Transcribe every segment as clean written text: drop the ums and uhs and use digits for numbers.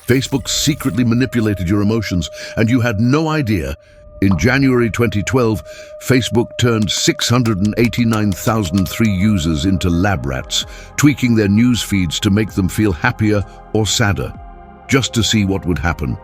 Facebook secretly manipulated your emotions, and you had no idea. In January 2012, Facebook turned 689,003 users into lab rats, tweaking their news feeds to make them feel happier or sadder, just to see what would happen.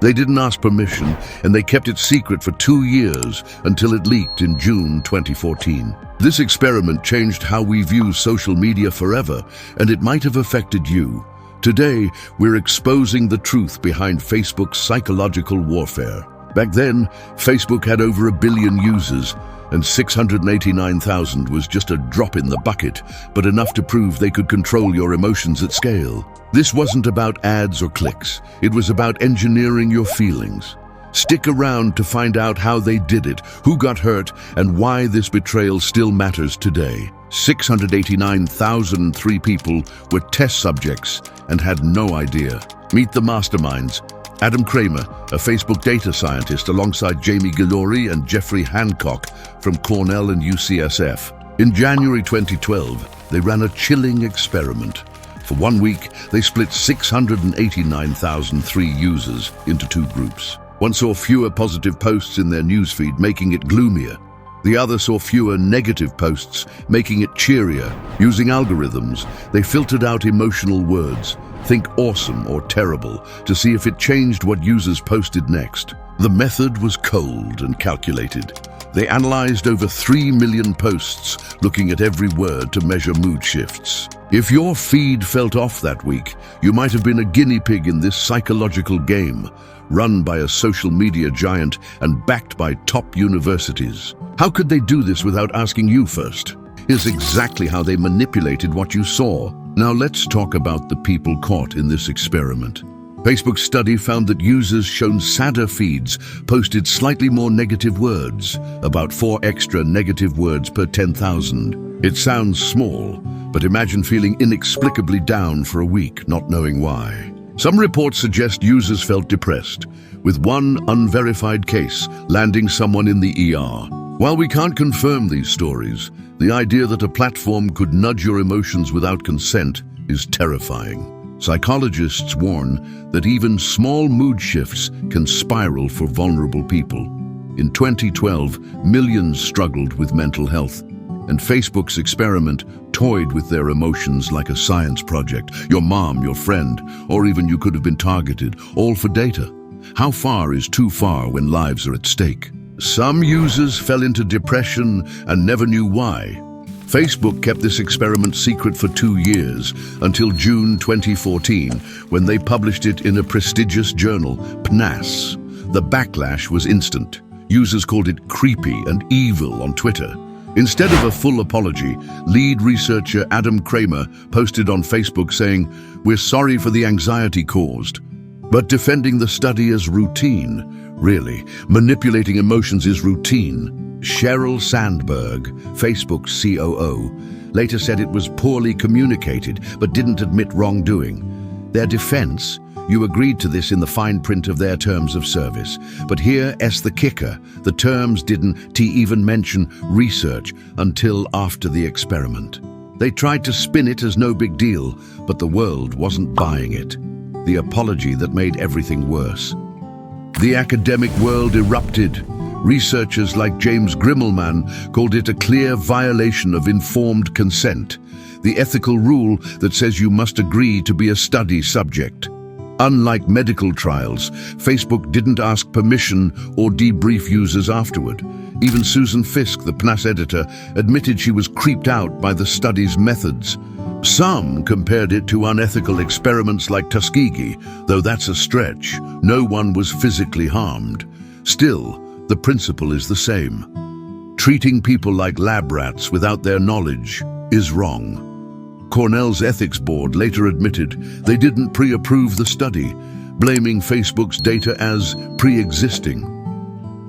They didn't ask permission, and they kept it secret for 2 years until it leaked in June 2014. This experiment changed how we view social media forever, and it might have affected you. Today, we're exposing the truth behind Facebook's psychological warfare. Back then, Facebook had over 1 billion users, and 689,000 was just a drop in the bucket, but enough to prove they could control your emotions at scale. This wasn't about ads or clicks. It was about engineering your feelings. Stick around to find out how they did it, who got hurt, and why this betrayal still matters today. 689,003 people were test subjects and had no idea. Meet the masterminds. Adam Kramer, a Facebook data scientist, alongside Jamie Gillori and Jeffrey Hancock from Cornell and UCSF. In January 2012, they ran a chilling experiment. For 1 week, they split 689,003 users into 2 groups. One saw fewer positive posts in their newsfeed, making it gloomier. The other saw fewer negative posts, making it cheerier. Using algorithms, they filtered out emotional words, think awesome or terrible, to see if it changed what users posted next. The method was cold and calculated. They analyzed over 3 million posts, looking at every word to measure mood shifts. If your feed felt off that week, you might have been a guinea pig in this psychological game, run by a social media giant and backed by top universities. How could they do this without asking you first? Here's exactly how they manipulated what you saw. Now let's talk about the people caught in this experiment. Facebook's study found that users shown sadder feeds posted slightly more negative words, about 4 extra negative words per 10,000. It sounds small, but imagine feeling inexplicably down for a week, not knowing why. Some reports suggest users felt depressed, with one unverified case landing someone in the ER. While we can't confirm these stories, the idea that a platform could nudge your emotions without consent is terrifying. Psychologists warn that even small mood shifts can spiral for vulnerable people. In 2012, millions struggled with mental health, and Facebook's experiment toyed with their emotions like a science project. Your mom, your friend, or even you could have been targeted, all for data. How far is too far when lives are at stake? Some users fell into depression and never knew why. Facebook kept this experiment secret for 2 years, until June 2014, when they published it in a prestigious journal, PNAS. The backlash was instant. Users called it creepy and evil on Twitter. Instead of a full apology, lead researcher Adam Kramer posted on Facebook saying, "We're sorry for the anxiety caused," but defending the study as routine. Really, manipulating emotions is routine. Sheryl Sandberg, Facebook's COO, later said it was poorly communicated but didn't admit wrongdoing. Their defense: you agreed to this in the fine print of their terms of service. But here's the kicker: the terms didn't even mention research until after the experiment. They tried to spin it as no big deal, but the world wasn't buying it. The apology that made everything worse. The academic world erupted. Researchers like James Grimmelman called it a clear violation of informed consent, the ethical rule that says you must agree to be a study subject. Unlike medical trials, Facebook didn't ask permission or debrief users afterward. Even Susan Fisk, the PNAS editor, admitted she was creeped out by the study's methods. Some compared it to unethical experiments like Tuskegee, though that's a stretch. No one was physically harmed. Still, the principle is the same. Treating people like lab rats without their knowledge is wrong. Cornell's ethics board later admitted they didn't pre-approve the study, blaming Facebook's data as pre-existing.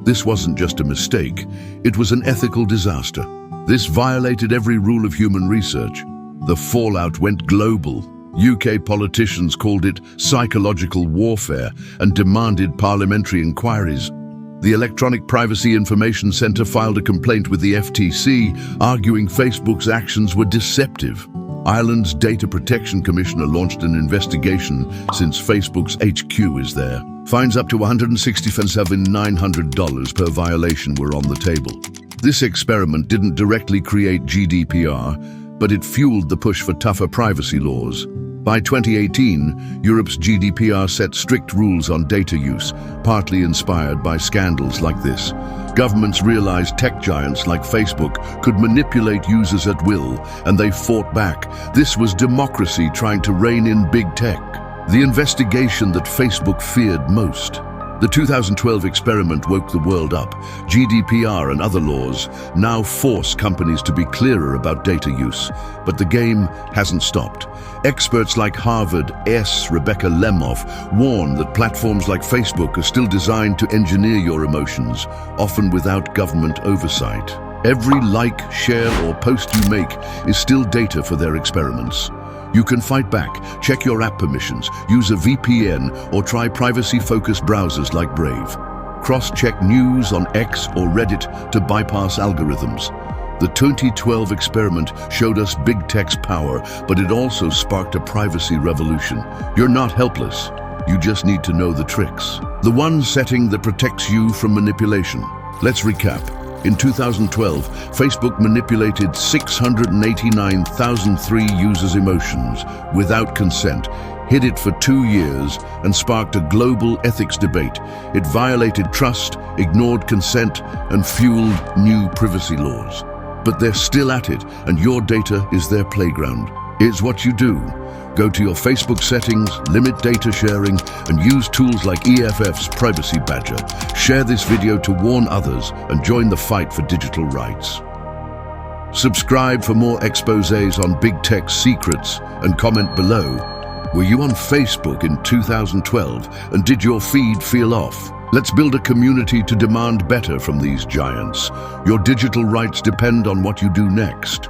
This wasn't just a mistake, it was an ethical disaster. This violated every rule of human research. The fallout went global. UK politicians called it psychological warfare and demanded parliamentary inquiries. The Electronic Privacy Information Center filed a complaint with the FTC, arguing Facebook's actions were deceptive. Ireland's Data Protection Commissioner launched an investigation since Facebook's HQ is there. Fines up to $167,900 per violation were on the table. This experiment didn't directly create GDPR, but it fueled the push for tougher privacy laws. By 2018, Europe's GDPR set strict rules on data use, partly inspired by scandals like this. Governments realized tech giants like Facebook could manipulate users at will, and they fought back. This was democracy trying to rein in big tech. The investigation that Facebook feared most. The 2012 experiment woke the world up. GDPR and other laws now force companies to be clearer about data use, but the game hasn't stopped. Experts like Harvard's Rebecca Lemoff warn that platforms like Facebook are still designed to engineer your emotions, often without government oversight. Every like, share, or post you make is still data for their experiments. You can fight back, check your app permissions, use a VPN, or try privacy-focused browsers like Brave. Cross-check news on X or Reddit to bypass algorithms. The 2012 experiment showed us big tech's power, but it also sparked a privacy revolution. You're not helpless. You just need to know the tricks. The one setting that protects you from manipulation. Let's recap. In 2012, Facebook manipulated 689,003 users' emotions without consent, hid it for 2 years, and sparked a global ethics debate. It violated trust, ignored consent, and fueled new privacy laws. But they're still at it, and your data is their playground. Here's what you do. Go to your Facebook settings, limit data sharing, and use tools like EFF's Privacy Badger. Share this video to warn others and join the fight for digital rights. Subscribe for more exposés on big tech's secrets and comment below. Were you on Facebook in 2012 and did your feed feel off? Let's build a community to demand better from these giants. Your digital rights depend on what you do next.